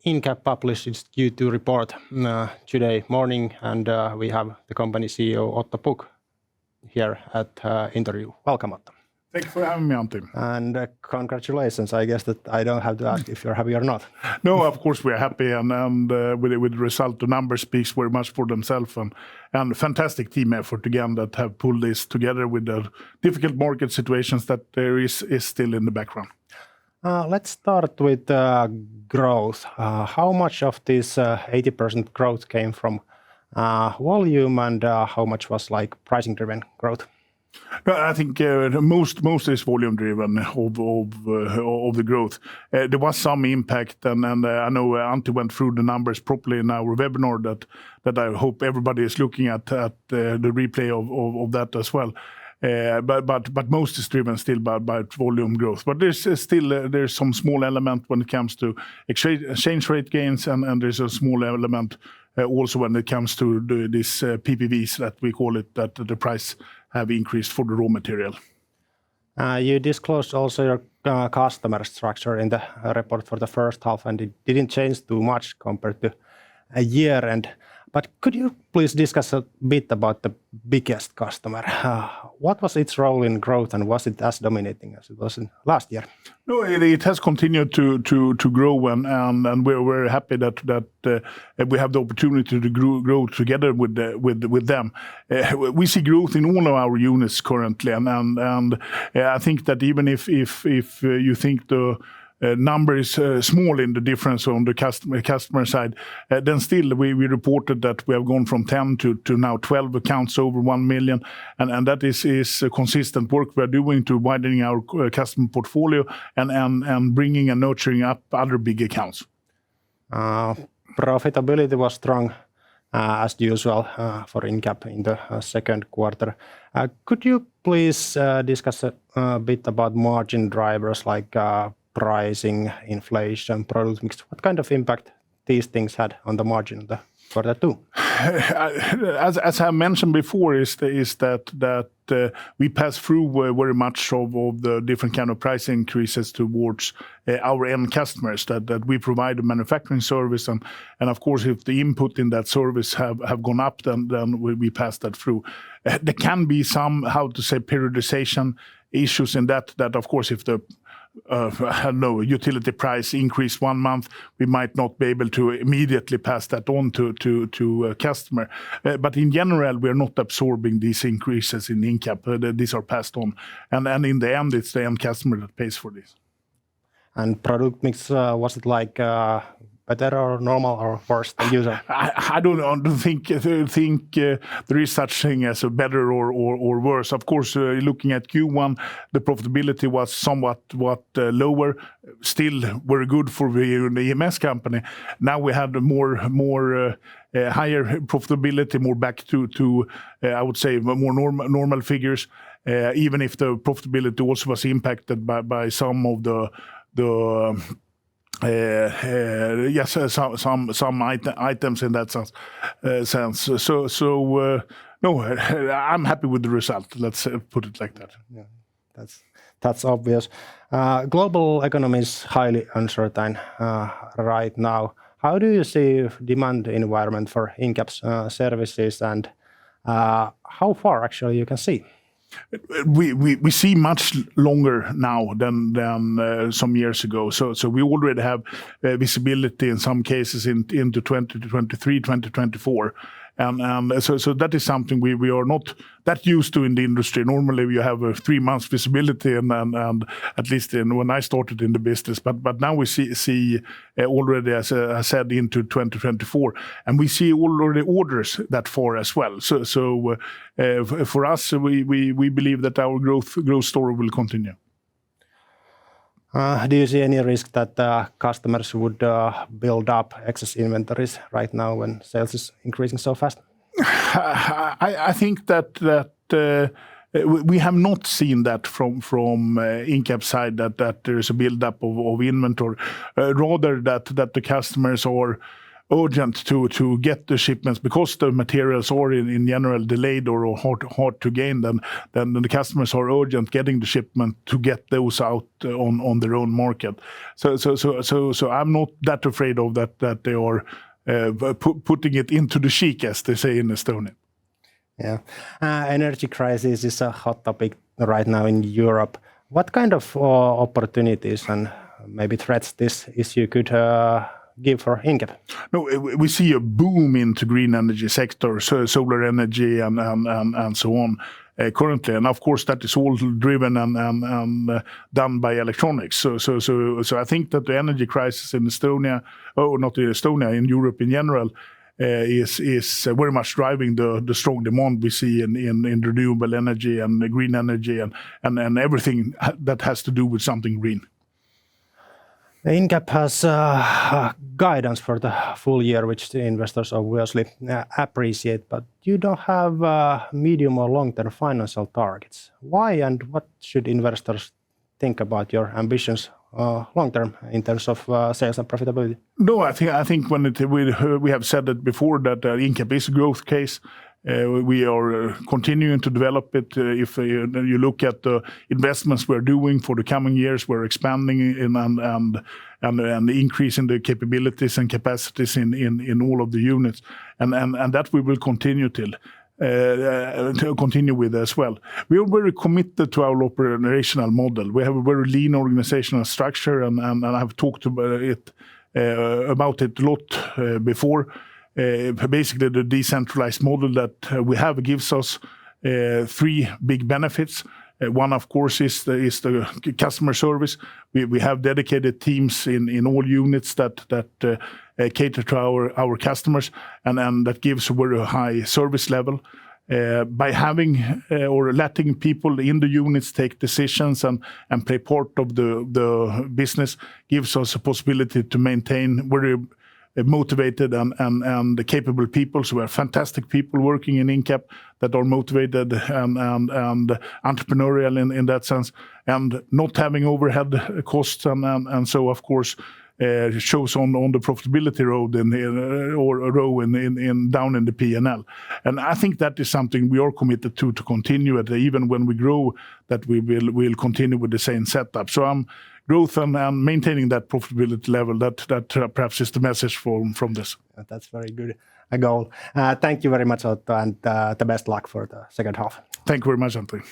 Incap published its Q2 report today morning, and we have the company CEO Otto Pukk here at interview. Welcome, Otto. Thank you for having me, Antti. And congratulations. I guess that I don't have to ask if you're happy or not. No, of course we are happy, and with the result, the numbers speaks very much for themselves, and fantastic team effort again that have pulled this together with the difficult market situations that there is still in the background. Let's start with growth. How much of this 80% growth came from volume, and how much was like pricing-driven growth? I think most is volume driven of the growth. There was some impact, and I know Antti went through the numbers properly in our webinar that I hope everybody is looking at the replay of that as well. But most is driven still by volume growth. But there's some small element when it comes to exchange rate gains, and there's a small element also when it comes to this PPVs that we call it, that the price have increased for the raw material. You disclosed also your customer structure in the report for the first half, and it didn't change too much compared to a year end. But could you please discuss a bit about the biggest customer? What was its role in growth, and was it as dominating as it was in last year? No, it has continued to grow, and we're very happy that we have the opportunity to grow together with them. We see growth in all of our units currently, and I think that even if you think the number is small in the difference on the customer side, then still we reported that we have gone from 10 to now 12 accounts over 1 million, and that is consistent work we are doing to widening our customer portfolio and bringing and nurturing up other big accounts. Profitability was strong as usual for Incap in the second quarter. Could you please discuss a bit about margin drivers like pricing, inflation, product mix? What kind of impact these things had on the margin for that too? As I mentioned before, is that we pass through very much of the different kind of price increases towards our end customers, that we provide a manufacturing service, and of course if the input in that service have gone up, then we pass that through. There can be some, how to say, periodization issues in that of course if the utility price increase 1 month, we might not be able to immediately pass that on to a customer. But in general, we are not absorbing these increases in Incap. These are passed on, and in the end, it's the end customer that pays for this. And product mix, was it like better or normal or worse than usual? I don't think there is such thing as a better or worse. Of course, looking at Q1, the profitability was somewhat lower. Still very good for the EMS company. Now we had more higher profitability, more back to I would say more normal figures. Even if the profitability also was impacted by some of the some items in that sense. No, I'm happy with the result. Let's put it like that. Yeah, that's obvious. Global economy is highly uncertain right now. How do you see demand environment for Incap's services, and how far actually you can see? We see much longer now than some years ago. So we already have visibility in some cases into 2023, 2024. And so that is something we are not that used to in the industry. Normally you have a 3 months visibility, and at least when I started in the business. But now we see already, as I said, into 2024, and we see already orders that far as well. So for us, we believe that our growth story will continue. Do you see any risk that customers would build up excess inventories right now when sales is increasing so fast? I think that we have not seen that from Incap side that there is a build-up of inventory. Rather that the customers are urgent to get the shipments because the materials are in general delayed or hard to gain. Then the customers are urgent getting the shipment to get those out on their own market. So I'm not that afraid of that they are putting it into the cheek, as they say in Estonia. Yeah, energy crisis is a hot topic right now in Europe. What kind of opportunities and maybe threats this issue could give for Incap? No, we see a boom into green energy sector, so solar energy and so on currently, and of course that is all driven and done by electronics. So I think that the energy crisis in Estonia, not in Estonia, in Europe in general, is very much driving the strong demand we see in renewable energy and green energy and everything that has to do with something green. Incap has guidance for the full year, which the investors obviously appreciate, but you don't have medium or long-term financial targets. Why and what should investors think about your ambitions long-term in terms of sales and profitability? No, I think when we have said it before that Incap is a growth case. We are continuing to develop it. If you look at the investments we're doing for the coming years, we're expanding and increasing the capabilities and capacities in all of the units, and that we will continue to continue with as well. We are very committed to our operational model. We have a very lean organizational structure, and I've talked about it a lot before. Basically, the decentralized model that we have gives us three big benefits. One, of course, is the customer service. We have dedicated teams in all units that cater to our customers, and that gives a very high service level. By having or letting people in the units take decisions and play part of the business gives us a possibility to maintain very motivated and capable people. So we have fantastic people working in Incap that are motivated and entrepreneurial in that sense, and not having overhead costs and so of course shows on the profitability road or a row down in the P&L. And I think that is something we are committed to continue at, even when we grow, that we'll continue with the same setup. So growth and maintaining that profitability level, that perhaps is the message from this. That's very good a goal. Thank you very much, Otto, and the best luck for the second half. Thank you very much, Antti.